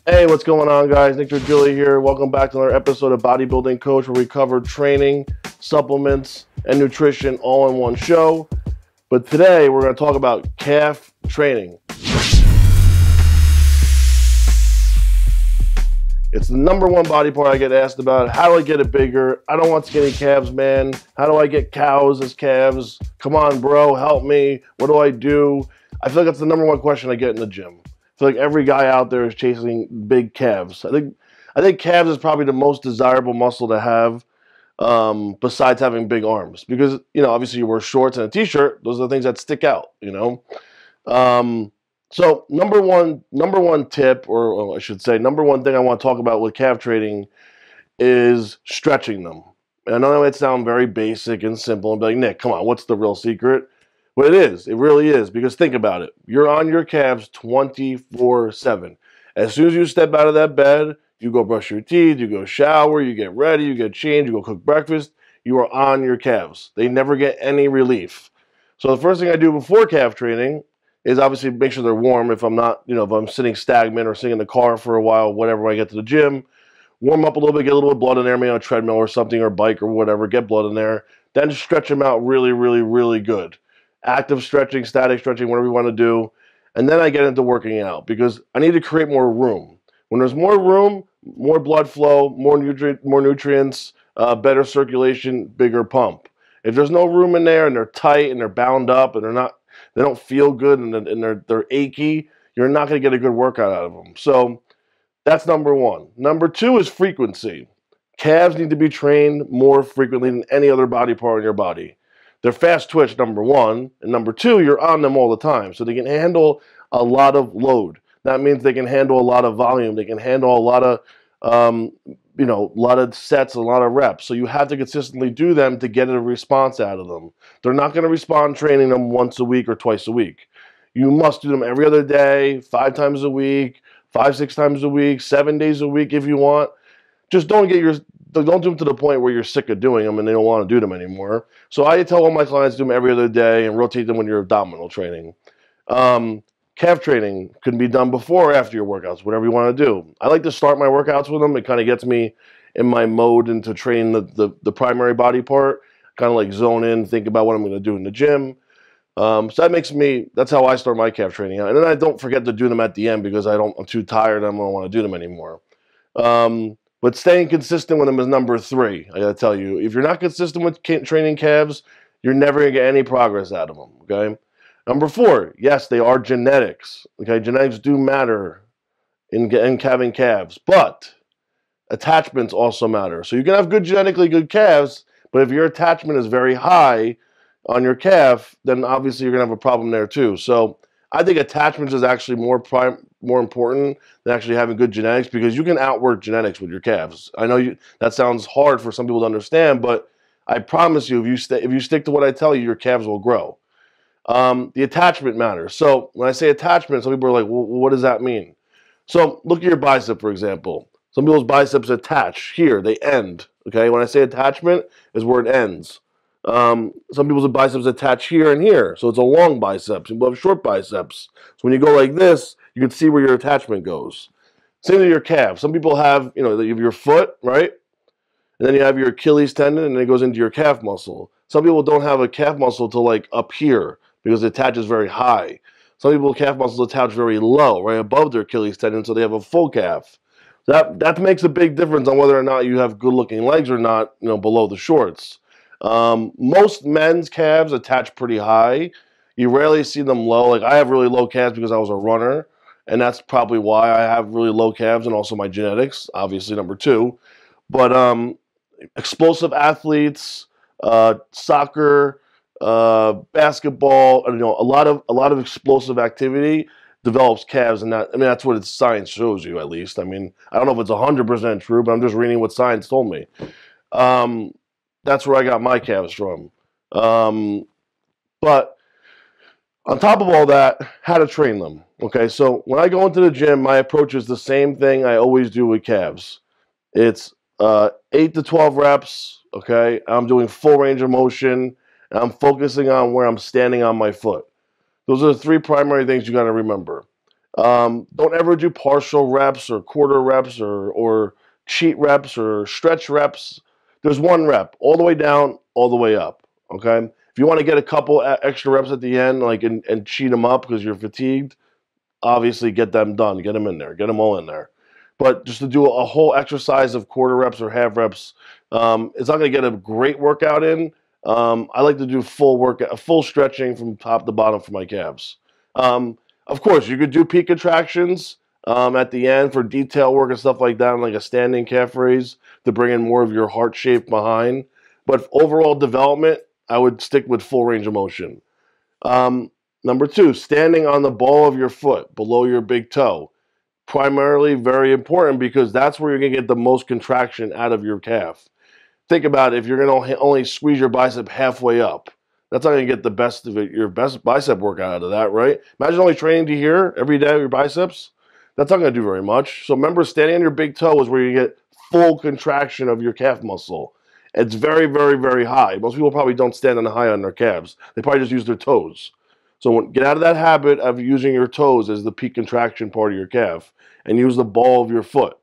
Hey, what's going on, guys? Nick Trigili here. Welcome back to another episode of Bodybuilding Coach, where we cover training, supplements, and nutrition all in one show. But today, we're going to talk about calf training. It's the number one body part I get asked about. How do I get it bigger? I don't want skinny calves, man. How do I get cows as calves? Come on, bro, help me. What do I do? I feel like that's the number one question I get in the gym. I feel like every guy out there is chasing big calves. I think calves is probably the most desirable muscle to have, besides having big arms, because obviously you wear shorts and a t-shirt. Those are the things that stick out. So number one tip, or I should say, number one thing I want to talk about with calf training is stretching them. And I know that might sound very basic and simple and be like, Nick, come on, what's the real secret? But it is. It really is. Because think about it. You're on your calves 24/7. As soon as you step out of that bed, you go brush your teeth, you go shower, you get ready, you get changed, you go cook breakfast, you are on your calves. They never get any relief. So the first thing I do before calf training is obviously make sure they're warm. If I'm not, if I'm sitting stagnant or sitting in the car for a while, whatever, when I get to the gym, warm up a little bit, get a little bit of blood in there, maybe on a treadmill or something, or bike or whatever, get blood in there. Then stretch them out really, really, really good. Active stretching, static stretching, whatever you want to do. And then I get into working out because I need to create more room. When there's more room, more blood flow, more nutrients, better circulation, bigger pump. If there's no room in there and they're tight and they're bound up and they don't feel good and they're achy, you're not going to get a good workout out of them. So that's number one. Number two is frequency. Calves need to be trained more frequently than any other body part in your body. They're fast twitch, number one, and number two, you're on them all the time, so they can handle a lot of load. That means they can handle a lot of volume. They can handle a lot of, sets, a lot of reps. So you have to consistently do them to get a response out of them. They're not going to respond training them once a week or twice a week. You must do them every other day, 5 times a week, 5, 6 times a week, 7 days a week if you want. Just don't do them to the point where you're sick of doing them and they don't want to do them anymore. So I tell all my clients to do them every other day and rotate them when you're abdominal training. Calf training can be done before or after your workouts, whatever you want to do. I like to start my workouts with them. It kind of gets me in my mode into training the primary body part. Kind of like zone in, think about what I'm going to do in the gym. So that's how I start my calf training. And then I don't forget to do them at the end because I'm too tired and I don't want to do them anymore. But staying consistent with them is number 3. I gotta tell you, if you're not consistent with training calves, you're never gonna get any progress out of them. Okay. Number 4, yes, they are genetics. Okay, genetics do matter in having calves, but attachments also matter. So you can have genetically good calves, but if your attachment is very high on your calf, then obviously you're gonna have a problem there too. So I think attachments is actually more important than actually having good genetics, because you can outwork genetics with your calves. I know that sounds hard for some people to understand, but I promise you, if you stick to what I tell you, your calves will grow. The attachment matters. So when I say attachment, some people are like, well, what does that mean? So look at your bicep, for example. Some people's biceps attach here, they end. Okay, when I say attachment, is where it ends. Some people's biceps attach here and here, so it's a long bicep. Some people have short biceps. So when you go like this, you can see where your attachment goes. Same with your calf. Some people have, you have your foot, right? And then you have your Achilles tendon, and it goes into your calf muscle. Some people don't have a calf muscle till like up here because it attaches very high. Some people's calf muscles attach very low, right above their Achilles tendon, so they have a full calf. That makes a big difference on whether or not you have good-looking legs or not, below the shorts. Most men's calves attach pretty high. You rarely see them low. Like, I have really low calves because I was a runner, and that's probably why I have really low calves, and also my genetics, obviously, number 2. But explosive athletes, soccer, basketball, a lot of explosive activity develops calves, and that's what science shows you, at least. I don't know if it's 100% true, but I'm just reading what science told me. That's where I got my calves from. But on top of all that, how to train them. Okay, so when I go into the gym, my approach is the same thing I always do with calves. It's 8 to 12 reps, okay? I'm doing full range of motion, and I'm focusing on where I'm standing on my foot. Those are the 3 primary things you got to remember. Don't ever do partial reps or quarter reps or cheat reps or stretch reps. There's one rep all the way down, all the way up. Okay. If you want to get a couple extra reps at the end, like and cheat them up because you're fatigued, obviously get them done, get them in there, get them all in there. But just to do a whole exercise of quarter reps or half reps, it's not going to get a great workout in. I like to do full workout, full stretching from top to bottom for my calves. Of course, you could do peak contractions at the end for detail work and stuff like that, like a standing calf raise to bring in more of your heart shape behind. But overall development, I would stick with full range of motion. Number 2, standing on the ball of your foot below your big toe. Primarily very important because that's where you're going to get the most contraction out of your calf. Think about it, if you're going to only squeeze your bicep halfway up, that's not going to get the best of it, your best bicep workout out of that, right? Imagine only training to here every day with your biceps. That's not going to do very much. So remember, standing on your big toe is where you get full contraction of your calf muscle. It's very, very, very high. Most people probably don't stand on high on their calves. They probably just use their toes. So get out of that habit of using your toes as the peak contraction part of your calf and use the ball of your foot.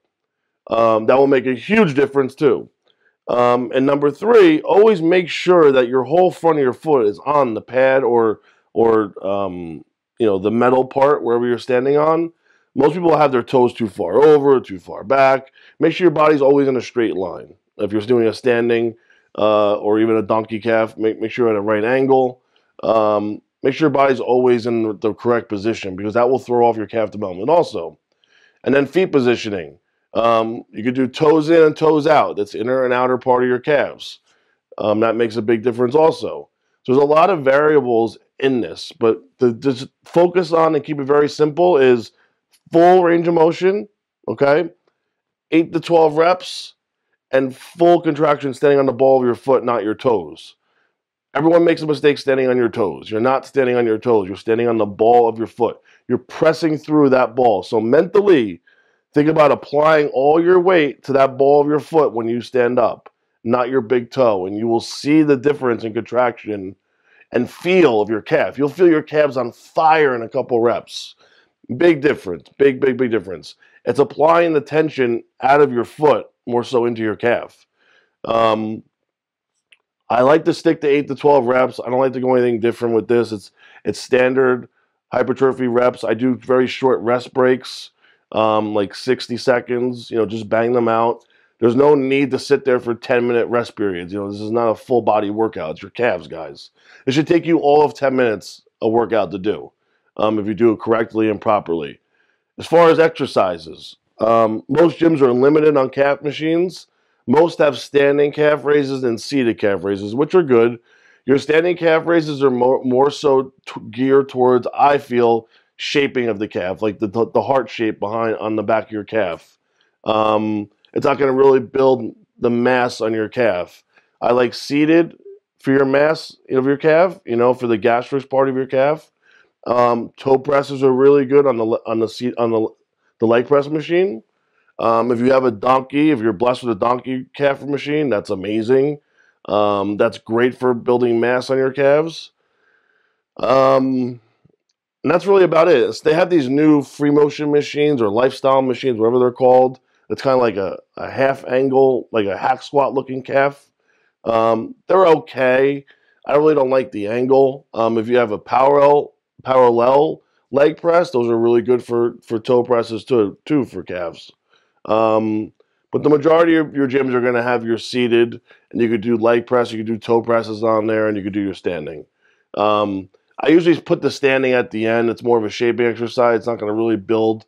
That will make a huge difference too. And number 3, always make sure that your whole front of your foot is on the pad or the metal part wherever you're standing on. Most people have their toes too far over, too far back. Make sure your body's always in a straight line. If you're doing a standing or even a donkey calf, make sure you're at a right angle. Make sure your body's always in the correct position because that will throw off your calf development also. And then feet positioning. You could do toes in and toes out. That's inner and outer part of your calves. That makes a big difference also. So there's a lot of variables in this, but to just focus on and keep it very simple is full range of motion, okay? 8 to 12 reps and full contraction standing on the ball of your foot, not your toes. Everyone makes a mistake standing on your toes. You're not standing on your toes. You're standing on the ball of your foot. You're pressing through that ball. So mentally, think about applying all your weight to that ball of your foot when you stand up, not your big toe. And you will see the difference in contraction and feel of your calf. You'll feel your calves on fire in a couple reps. Big difference. Big, big, big difference. It's applying the tension out of your foot more so into your calf. I like to stick to 8 to 12 reps. I don't like to go anything different with this. It's standard hypertrophy reps. I do very short rest breaks, like 60 seconds, just bang them out. There's no need to sit there for 10-minute rest periods. This is not a full body workout. It's your calves, guys. It should take you all of 10 minutes a workout to do if you do it correctly and properly. As far as exercises, most gyms are limited on calf machines. Most have standing calf raises and seated calf raises, which are good. Your standing calf raises are more so geared towards, I feel, shaping of the calf, like the heart shape behind on the back of your calf. It's not going to really build the mass on your calf. I like seated for your mass of your calf, for the gastrus part of your calf. Toe presses are really good on the leg press machine. If you have a donkey, if you're blessed with a donkey calf machine, that's amazing. That's great for building mass on your calves. And that's really about it. They have these new free motion machines or lifestyle machines, whatever they're called. It's kind of like a half angle, like a hack squat looking calf. They're okay. I really don't like the angle. If you have a parallel leg press, those are really good for toe presses too for calves. But the majority of your gyms are going to have your seated, and you could do leg press, you could do toe presses on there, and you could do your standing. I usually put the standing at the end. It's more of a shaping exercise. It's not going to really build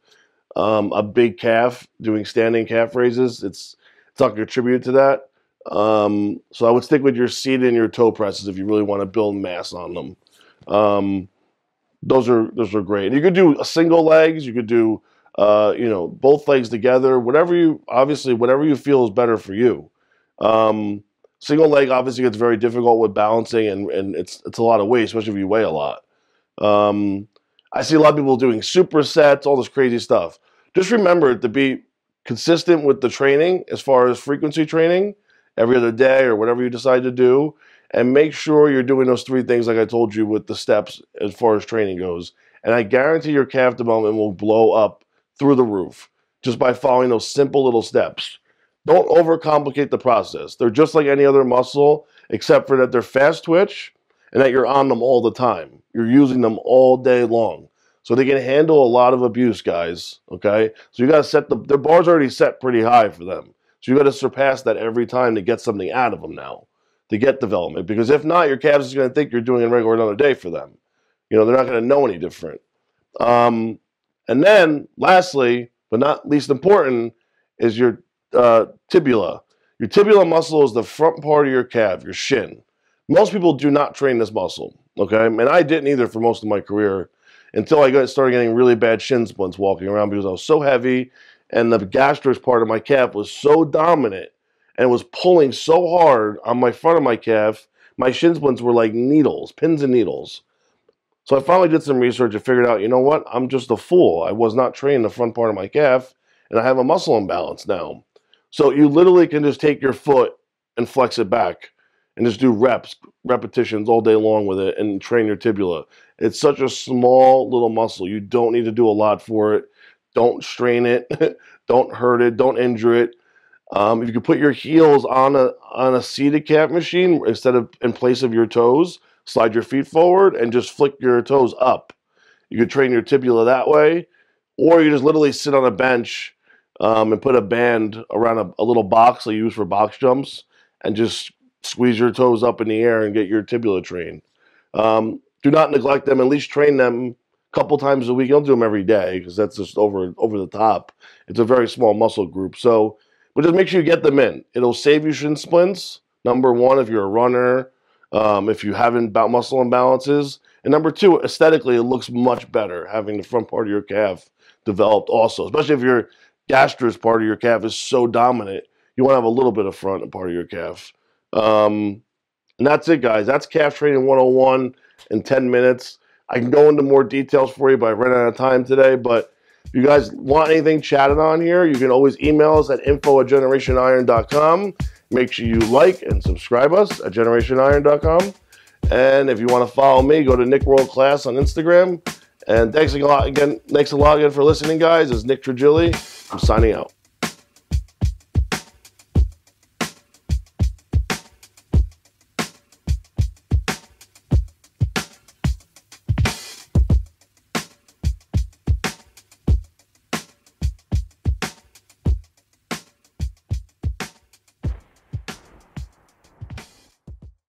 a big calf doing standing calf raises. It's not going to contribute to that. So I would stick with your seated and your toe presses if you really want to build mass on them. Those are great. And you could do single legs. You could do both legs together. Whatever you feel is better for you. Single leg obviously gets very difficult with balancing, and it's a lot of weight, especially if you weigh a lot. I see a lot of people doing supersets, all this crazy stuff. Just remember to be consistent with the training as far as frequency training every other day or whatever you decide to do, and make sure you're doing those 3 things like I told you with the steps as far as training goes, And I guarantee your calf development will blow up through the roof just by following those simple little steps. Don't overcomplicate the process. They're just like any other muscle, except for that they're fast twitch and that you're on them all the time. You're using them all day long. So they can handle a lot of abuse, guys, okay? So you got to set their bar's already set pretty high for them. So you got to surpass that every time to get something out of them now, to get development. Because if not, your calves is going to think you're doing a regular another day for them. You know, they're not going to know any different. And then, lastly, but not least important, is your tibula. Your tibula muscle is the front part of your calf, your shin. Most people do not train this muscle, okay? And I didn't either for most of my career until I started getting really bad shin splints walking around because I was so heavy and the gastrus part of my calf was so dominant and was pulling so hard on my front of my calf, my shin splints were like needles, pins and needles. So I finally did some research and figured out, you know what? I'm just a fool. I was not training the front part of my calf, and I have a muscle imbalance now. So you literally can just take your foot and flex it back and just do repetitions all day long with it and train your tibula. It's such a small little muscle. You don't need to do a lot for it. Don't strain it. Don't hurt it. Don't injure it. If you could put your heels on a seated calf machine instead of in place of your toes, slide your feet forward and just flick your toes up. You could train your tibula that way, or you just literally sit on a bench and put a band around a little box they use for box jumps and just squeeze your toes up in the air and get your tibula trained. Do not neglect them. At least train them a couple times a week. Don't do them every day because that's just over the top. It's a very small muscle group. So, but just make sure you get them in. It'll save you shin splints. Number one, if you're a runner, if you haven't muscle imbalances. And number two, aesthetically, it looks much better having the front part of your calf developed also, especially if your gastrus part of your calf is so dominant. You want to have a little bit of front part of your calf. And that's it, guys. That's calf training 101 in 10 minutes. I can go into more details for you, but I ran out of time today. But if you guys want anything chatted on here, you can always email us at info@generationiron.com. Make sure you like and subscribe us at generationiron.com. And if you want to follow me, go to Nick World Class on Instagram. And thanks a lot again for listening, guys. It's Nick Trigili. I'm signing out.